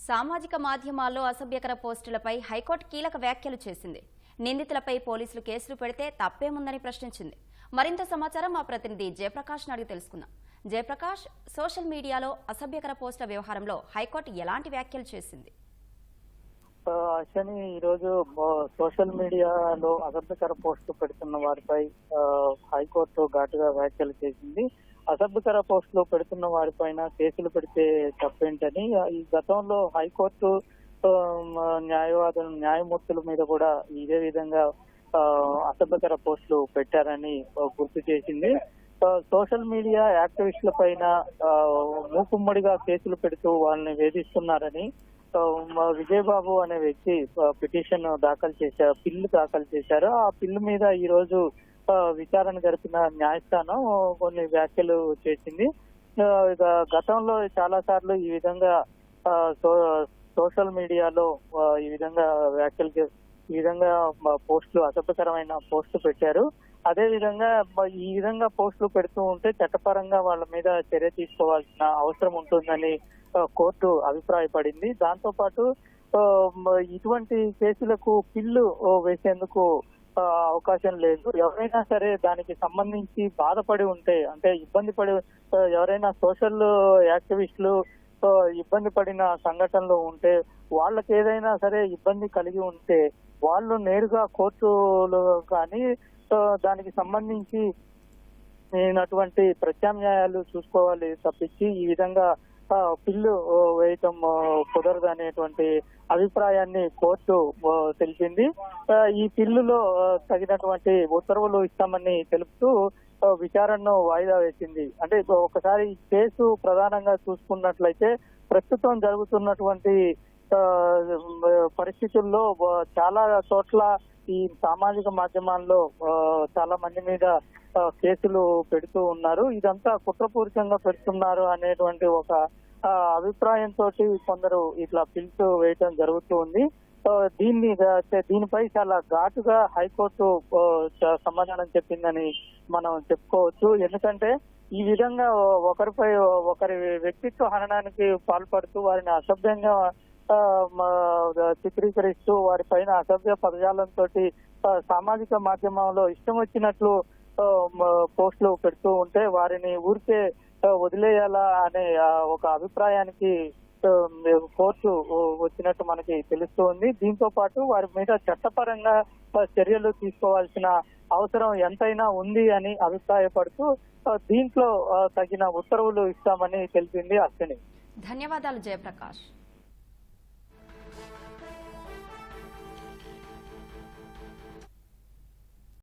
సామాజిక మాధ్యమాల్లో అసభ్యకర పోస్టులపై హైకోర్టు కీలక వ్యాఖ్యలు చేసింది. నిందితులపై పోలీసులు కేసులు పెడితే తప్పేముందని ప్రశ్నించింది. మరింత సమాచారం మా ప్రతినిధి జయప్రకాష్ అడిగి తెలుసుకుందాం. జయప్రకాష్, సోషల్ మీడియాలో అసభ్యకర పోస్టుల వ్యవహారంలో హైకోర్టు ఎలాంటి వ్యాఖ్యలు చేసింది? శని ఈరోజు సోషల్ మీడియాలో అసభ్యకర పోస్టులు పెడుతున్న వారిపై హైకోర్టు ఘాటుగా వ్యాఖ్యలు చేసింది. అసభ్యకర పోస్టులు పెడుతున్న వారిపైన కేసులు పెడితే తప్పేంటని ఈ గతంలో హైకోర్టు న్యాయమూర్తుల మీద కూడా ఇదే విధంగా అసభ్యకర పోస్టులు పెట్టారని గుర్తు చేసింది. సోషల్ మీడియా యాక్టివిస్టుల పైన మూకుమ్మడిగా కేసులు పెడుతూ వాళ్ళని వేధిస్తున్నారని విజయబాబు అనే వ్యక్తి పిటిషన్ బిల్లు దాఖలు చేశారు. ఆ బిల్లు మీద ఈ రోజు విచారణ జరిపిన న్యాయస్థానం కొన్ని వ్యాఖ్యలు చేసింది. గతంలో చాలా సార్లు ఈ విధంగా సోషల్ మీడియాలో ఈ విధంగా పోస్టులు అసభ్యకరమైన పోస్టులు పెట్టారు. అదే విధంగా ఈ విధంగా పోస్టులు పెడుతూ ఉంటే చట్టపరంగా వాళ్ళ మీద చర్య తీసుకోవాల్సిన అవసరం ఉంటుందని కోర్టు అభిప్రాయపడింది. దాంతో పాటు ఇటువంటి కేసులకు పిల్లు వేసేందుకు అవకాశం లేదు. ఎవరైనా సరే దానికి సంబంధించి బాధపడి ఉంటే, అంటే ఇబ్బంది పడి ఎవరైనా సోషల్ యాక్టివిస్టులు ఇబ్బంది పడిన సంఘటనలు ఉంటే, వాళ్ళకి ఏదైనా సరే ఇబ్బంది కలిగి ఉంటే వాళ్ళు నేరుగా కోర్టులో కానీ దానికి సంబంధించి నేనటువంటి ప్రత్యామ్నాయాలు చూసుకోవాలి తప్పించి ఈ విధంగా పిల్లు వేయటం కుదరదు అనేటువంటి అభిప్రాయాన్ని కోర్టు తెలిపింది. ఈ పిల్లులో తగినటువంటి ఉత్తర్వులు ఇస్తామని తెలుపుతూ విచారణను వాయిదా వేసింది. అంటే ఒకసారి ఈ కేసు ప్రధానంగా చూసుకున్నట్లయితే ప్రస్తుతం జరుగుతున్నటువంటి పరిస్థితుల్లో చాలా చోట్ల ఈ సామాజిక మాధ్యమాల్లో చాలా మంది మీద కేసులు పెడుతూ ఉన్నారు. ఇదంతా కుట్రపూరితంగా పెడుతున్నారు అనేటువంటి ఒక అభిప్రాయంతో కొందరు ఇట్లా పిల్స్ వేయటం జరుగుతూ ఉంది. దీనిపై చాలా ఘాటుగా హైకోర్టు సమాధానం చెప్పిందని మనం చెప్పుకోవచ్చు. ఎందుకంటే ఈ విధంగా ఒకరి వ్యక్తిత్వ హననానికి పాల్పడుతూ వారిని అసభ్యంగా చిత్రీకరిస్తూ వారిపైన అసభ్య పదజాలంతో సామాజిక మాధ్యమంలో ఇష్టం వచ్చినట్లు పోస్టులు పెడుతూ ఉంటే వారిని ఊరికే వదిలేయాలా అనే ఒక అభిప్రాయానికి కోర్టు వచ్చినట్టు మనకి తెలుస్తూ ఉంది. దీంతో పాటు వారి మీద చట్టపరంగా చర్యలు తీసుకోవాల్సిన అవసరం ఎంతైనా ఉంది అని అభిప్రాయపడుతూ దీంట్లో తగిన ఉత్తర్వులు ఇస్తామని తెలిపింది. అశ్విని, ధన్యవాదాలు జయప్రకాష్.